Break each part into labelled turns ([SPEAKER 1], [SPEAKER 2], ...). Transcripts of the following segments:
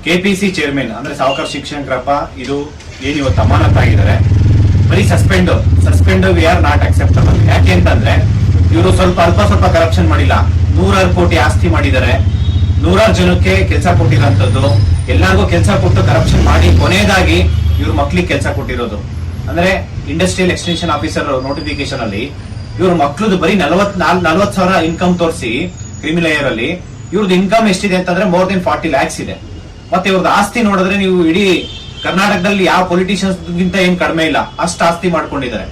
[SPEAKER 1] KPC chairman ಅಂದ್ರೆ ಸಾವಕಾರ್ ಶಿಕ್ಷಕರಪ್ಪ ಇದು ಏನಿವತ್ತು ಅಮಾನತಾಗಿದ್ದಾರೆ. ಬರೀ suspend we are not acceptable. ಯಾಕೆ ಅಂತಂದ್ರೆ ಇವರು ಅಲ್ಪ ಸ್ವಲ್ಪ ಕರಪ್ಷನ್ ಮಾಡಿಲ್ಲ, 100 ಕೋಟಿ ಆಸ್ತಿ ಮಾಡಿದ್ದಾರೆ, 100 ಜನಕ್ಕೆ ಕೆಲಸ ಕೊಟ್ಟಿರೋಂಥದ್ದು, ಎಲ್ಲರಿಗೂ ಕೆಲಸ ಕೊಟ್ಟು ಕರಪ್ಷನ್ ಮಾಡಿ ಕೊನೆಯದಾಗಿ ಇವ್ರ ಮಕ್ಳಿಗೆ ಕೆಲಸ ಕೊಟ್ಟಿರೋದು. ಅಂದ್ರೆ ಇಂಡಸ್ಟ್ರಿಯಲ್ ಎಕ್ಸ್ಟೆನ್ಷನ್ ಆಫೀಸರ್ ನೋಟಿಫಿಕೇಶನ್ ಅಲ್ಲಿ ಇವ್ರ ಮಕ್ಳದ್ದು ಬರೀ 40,000 ಇನ್ಕಮ್ ತೋರಿಸಿ ಕ್ರಿಮಿಲೇಯರ್ ಅಲ್ಲಿ ಇವ್ರದ್ದು ಇನ್ಕಮ್ ಎಷ್ಟಿದೆ ಅಂತಂದ್ರೆ ಮೋರ್ ದೆನ್ 40 lakhs ಇದೆ. ಮತ್ತೆ ಇವ್ರದ್ದು ಆಸ್ತಿ ನೋಡಿದ್ರೆ ನೀವು ಇಡೀ ಕರ್ನಾಟಕದಲ್ಲಿ ಯಾವ ಪೊಲಿಟಿಷಿಯನ್ಸ್ ಗಿಂತ ಏನ್ ಕಡಿಮೆ ಇಲ್ಲ, ಅಷ್ಟು ಆಸ್ತಿ ಮಾಡ್ಕೊಂಡಿದ್ದಾರೆ.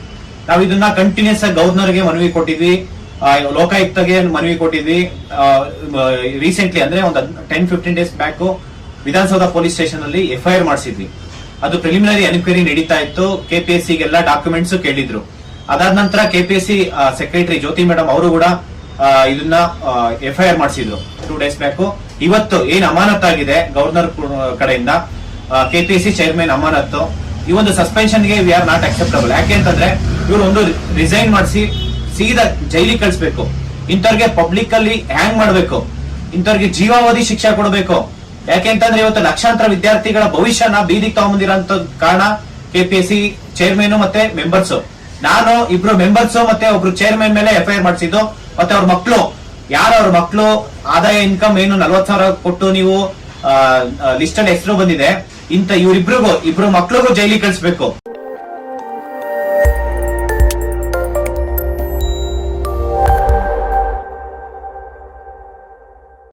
[SPEAKER 1] ನಾವು ಇದನ್ನ ಕಂಟಿನ್ಯೂಸ್ ಆಗಿ ಗವರ್ನರ್ಗೆ ಮನವಿ ಕೊಟ್ಟಿದ್ವಿ, ಲೋಕಾಯುಕ್ತಗೆ ಮನವಿ ಕೊಟ್ಟಿದ್ವಿ. ರೀಸೆಂಟ್ಲಿ ಅಂದ್ರೆ ಒಂದು 10-15 days back Vidhana Soudha police station ಅಲ್ಲಿ FIR ಮಾಡಿಸಿದ್ವಿ. ಅದು ಪ್ರಿಲಿಮಿನರಿ ಎನ್ಕ್ವೈರಿ ನಡೀತಾ ಇತ್ತು. KPSC ಗೆಲ್ಲ ಡಾಕ್ಯುಮೆಂಟ್ಸ್ ಕೇಳಿದ್ರು. ಅದಾದ ನಂತರ KPSC ಸೆಕ್ರೆಟರಿ ಜ್ಯೋತಿ ಮೇಡಮ್ ಅವರು ಕೂಡ ಇದನ್ನ FIR ಮಾಡಿಸಿದ್ರು 2 days ಬ್ಯಾಕ್. ಇವತ್ತು ಏನ್ ಅಮಾನತಾಗಿದೆ ಗವರ್ನರ್ ಕಡೆಯಿಂದ KPSC ಚೇರ್ಮನ್ ಅಮಾನತ್ತು, ಈ ಒಂದು ಸಸ್ಪೆನ್ಷನ್ಗೆ ವಿ ಆರ್ ನಾಟ್ ಅಕ್ಸೆಪ್ಟಬಲ್. ಯಾಕೆ ಅಂತಂದ್ರೆ ಇವರು ಒಂದು ರಿಸೈನ್ ಮಾಡಿಸಿ ಸೀದಾ ಜೈಲಿಗೆ ಕಳಿಸ್ಬೇಕು. ಇಂಥವ್ರಿಗೆ ಪಬ್ಲಿಕ್ ಅಲ್ಲಿ ಹ್ಯಾಂಗ್ ಮಾಡ್ಬೇಕು, ಇಂಥವ್ರಿಗೆ ಜೀವಾವಧಿ ಶಿಕ್ಷೆ ಕೊಡಬೇಕು. ಯಾಕೆ ಅಂತಂದ್ರೆ ಇವತ್ತು ಲಕ್ಷಾಂತರ ವಿದ್ಯಾರ್ಥಿಗಳ ಭವಿಷ್ಯನ ಬೀದಿಗೆ ತಗೊಂಬಂದಿರೋಂತ ಕಾರಣ KPSC ಚೇರ್ಮನ್ ಮತ್ತೆ ಮೆಂಬರ್ಸ್. ನಾನು ಇಬ್ರು ಮೆಂಬರ್ಸ್ ಮತ್ತೆ ಒಬ್ರು ಚೇರ್ಮನ್ ಮೇಲೆ FIR ಮಾಡಿಸಿದ್ದು. ಮತ್ತೆ ಅವ್ರ ಮಕ್ಕಳು ಅವ್ರ ಮಕ್ಕಳು ಆದಾಯ ಇನ್ಕಮ್ ಏನು 40,000 ಕೊಟ್ಟು ನೀವು ಲಿಸ್ಟ್ ಅಲ್ಲಿ ಹೆಸರು ಬಂದಿದೆ, ಇಂತ ಇಬ್ರು ಮಕ್ಳಿಗೂ ಜೈಲಿಗೆ ಕಳಿಸ್ಬೇಕು.